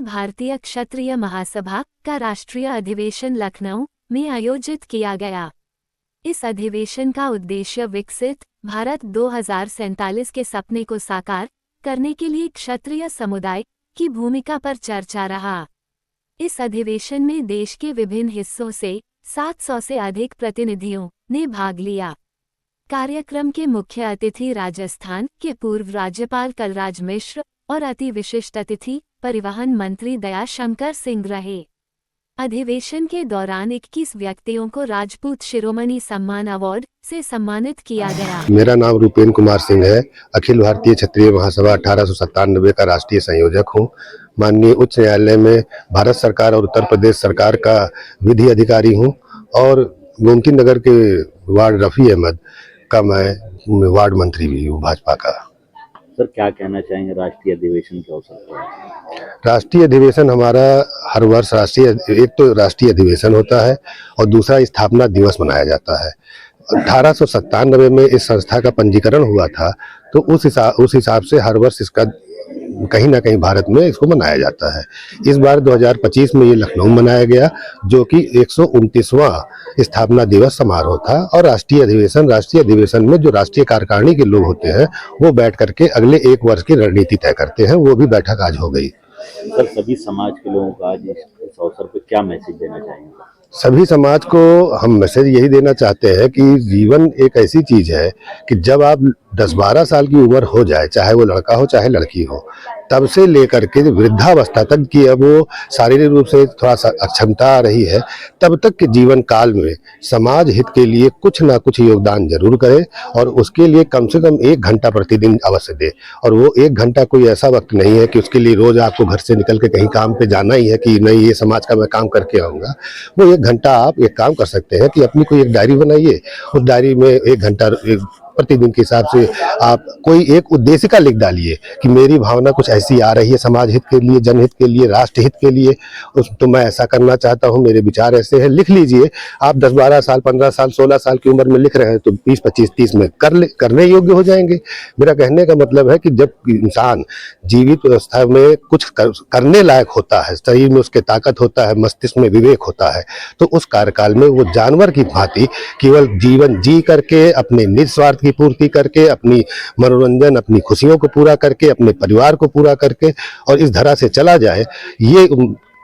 भारतीय क्षत्रिय महासभा का राष्ट्रीय अधिवेशन लखनऊ में आयोजित किया गया। इस अधिवेशन का उद्देश्य विकसित भारत 2047 के सपने को साकार करने के लिए क्षत्रिय समुदाय की भूमिका पर चर्चा रहा। इस अधिवेशन में देश के विभिन्न हिस्सों से 700 से अधिक प्रतिनिधियों ने भाग लिया। कार्यक्रम के मुख्य अतिथि राजस्थान के पूर्व राज्यपाल कलराज मिश्र और अति विशिष्ट अतिथि परिवहन मंत्री दयाशंकर सिंह रहे। अधिवेशन के दौरान 21 व्यक्तियों को राजपूत शिरोमणि सम्मान अवार्ड से सम्मानित किया गया। मेरा नाम रूपेन कुमार सिंह है। अखिल भारतीय क्षत्रिय महासभा 1897 का राष्ट्रीय संयोजक हूँ। माननीय उच्च न्यायालय में भारत सरकार और उत्तर प्रदेश सरकार का विधि अधिकारी हूँ और गोमती नगर के वार्ड रफी अहमद का मैं वार्ड मंत्री भी हूँ भाजपा का। सर, क्या कहना चाहेंगे राष्ट्रीय अधिवेशन के अवसर पर? राष्ट्रीय अधिवेशन हमारा हर वर्ष एक तो राष्ट्रीय अधिवेशन होता है और दूसरा स्थापना दिवस मनाया जाता है। 1897 में इस संस्था का पंजीकरण हुआ था, तो उस हिसाब से हर वर्ष इसका कहीं ना कहीं भारत में इसको मनाया जाता है। इस बार 2025 में ये लखनऊ मनाया गया, जो कि 129वां स्थापना दिवस समारोह था। और राष्ट्रीय अधिवेशन में जो राष्ट्रीय कार्यकारिणी के लोग होते हैं वो बैठ करके अगले एक वर्ष की रणनीति तय करते हैं। वो भी बैठक आज हो गई। सर, सभी समाज के लोगों को आज इस अवसर पर क्या मैसेज देना चाहेंगे? सभी समाज को हम मैसेज यही देना चाहते हैं कि जीवन एक ऐसी चीज है कि जब आप 10-12 साल की उम्र हो जाए, चाहे वो लड़का हो चाहे लड़की हो, तब से लेकर के वृद्धावस्था तक कि अब वो शारीरिक रूप से थोड़ा सा अक्षमता आ रही है, तब तक के जीवन काल में समाज हित के लिए कुछ ना कुछ योगदान जरूर करे और उसके लिए कम से कम 1 घंटा प्रतिदिन अवश्य दे। और वो 1 घंटा कोई ऐसा वक्त नहीं है कि उसके लिए रोज आपको घर से निकल के कहीं काम पे जाना ही है कि नहीं ये समाज का मैं काम करके आऊँगा। वो 1 घंटा आप एक काम कर सकते हैं कि अपनी कोई एक डायरी बनाइए, उस डायरी में 1 घंटा प्रतिदिन के हिसाब से आप कोई एक उद्देशिका लिख डालिए कि मेरी भावना कुछ ऐसी आ रही है समाज हित के लिए, जनहित के लिए, राष्ट्र हित के लिए, तो मैं ऐसा करना चाहता हूं, मेरे विचार ऐसे हैं। लिख लीजिए। आप 10-12 साल, 15 साल, 16 साल की उम्र में लिख रहे हैं तो 20, 25, 30 में करने योग्य हो जाएंगे। मेरा कहने का मतलब है कि जब इंसान जीवित अवस्था में कुछ करने लायक होता है, शरीर में उसके ताकत होता है, मस्तिष्क में विवेक होता है, तो उस कार्यकाल में वो जानवर की भांति केवल जीवन जी करके, अपने निस्वार्थ की पूर्ति करके, अपनी मनोरंजन, अपनी खुशियों को पूरा करके, अपने परिवार को पूरा करके और इस धरा से चला जाए, ये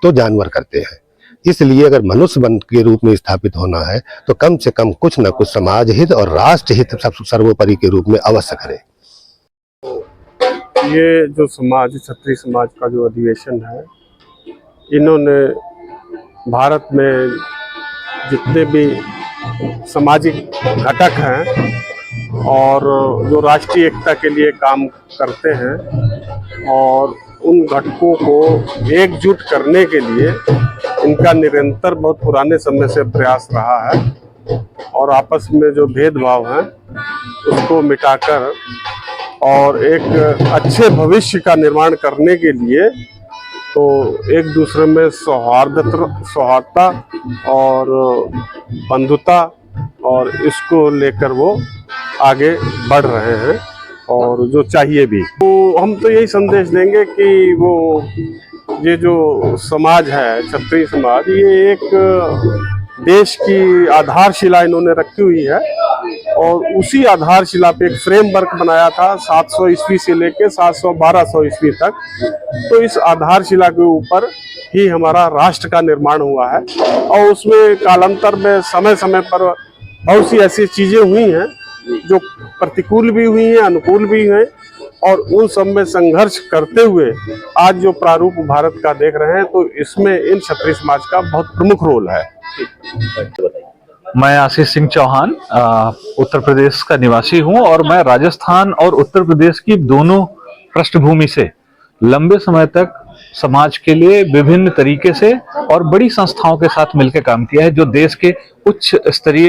तो जानवर करते हैं। इसलिए अगर मनुष्य बन के रूप में स्थापित होना है तो कम से कम कुछ न कुछ समाज हित और राष्ट्र हित सर्वोपरि के रूप में अवश्य करें। ये जो समाज, क्षत्रिय समाज का जो अधिवेशन है, इन्होंने भारत में जितने भी सामाजिक घटक हैं और जो राष्ट्रीय एकता के लिए काम करते हैं और उन घटकों को एकजुट करने के लिए इनका निरंतर बहुत पुराने समय से प्रयास रहा है और आपस में जो भेदभाव है उसको मिटाकर और एक अच्छे भविष्य का निर्माण करने के लिए तो एक दूसरे में सौहार्दता और बंधुता और इसको लेकर वो आगे बढ़ रहे हैं और जो चाहिए भी। तो हम तो यही संदेश देंगे कि ये जो समाज है, क्षत्रिय समाज, ये एक देश की आधारशिला इन्होंने रखी हुई है और उसी आधारशिला पे एक फ्रेमवर्क बनाया था 700 ईस्वी से लेके 700-1200 ईस्वी तक। तो इस आधारशिला के ऊपर ही हमारा राष्ट्र का निर्माण हुआ है और उसमें कालांतर में समय समय पर बहुत सी ऐसी चीजें हुई हैं जो प्रतिकूल भी हुई हैं, अनुकूल भी हैं और उन सब में संघर्ष करते हुए आज जो प्रारूप भारत का देख रहे हैं, तो इसमें इन क्षत्रिय समाज का बहुत प्रमुख रोल है। मैं आशीष सिंह चौहान उत्तर प्रदेश का निवासी हूं और मैं राजस्थान और उत्तर प्रदेश की दोनों पृष्ठभूमि से लंबे समय तक समाज के लिए विभिन्न तरीके से और बड़ी संस्थाओं के साथ मिलकर काम किया है। जो देश के उच्च स्तरीय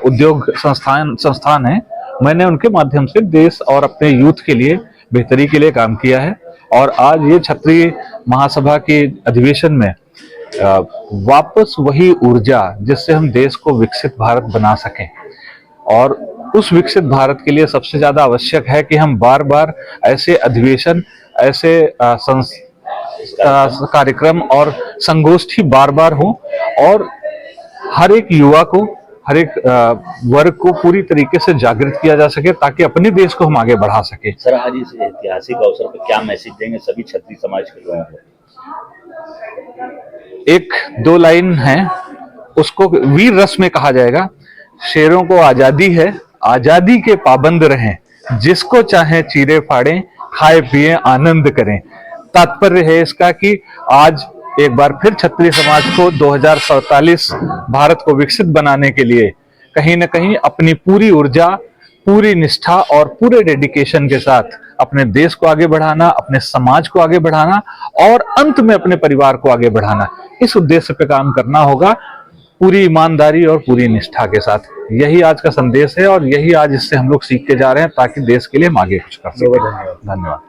उद्योग संस्थान हैं, मैंने उनके माध्यम से देश और अपने यूथ के लिए बेहतरी के लिए काम किया है। और आज ये क्षत्रिय महासभा के अधिवेशन में वापस वही ऊर्जा जिससे हम देश को विकसित भारत बना सकें, और उस विकसित भारत के लिए सबसे ज्यादा आवश्यक है कि हम बार बार ऐसे अधिवेशन, ऐसे कार्यक्रम और संगोष्ठी बार बार हो और हर एक युवा को, हर एक वर्ग को पूरी तरीके से जागृत किया जा सके ताकि अपने देश को हम आगे बढ़ा सके। सर, आज इस ऐतिहासिक अवसर पर क्या मैसेज देंगे सभी क्षत्रिय समाज के लोगों को? एक दो लाइन है, उसको वीर रस में कहा जाएगा, शेरों को आजादी है, आजादी के पाबंद रहें, जिसको चाहे चीरे फाड़ें, खाए पिए आनंद करें। तात्पर्य है इसका कि आज एक बार फिर क्षत्रिय समाज को 2047 भारत को विकसित बनाने के लिए कहीं न कहीं अपनी पूरी ऊर्जा, पूरी निष्ठा और पूरे डेडिकेशन के साथ अपने देश को आगे बढ़ाना, अपने समाज को आगे बढ़ाना और अंत में अपने परिवार को आगे बढ़ाना, इस उद्देश्य पे काम करना होगा पूरी ईमानदारी और पूरी निष्ठा के साथ। यही आज का संदेश है और यही आज इससे हम लोग सीख के जा रहे हैं ताकि देश के लिए हम आगे कुछ कर सकें। धन्यवाद।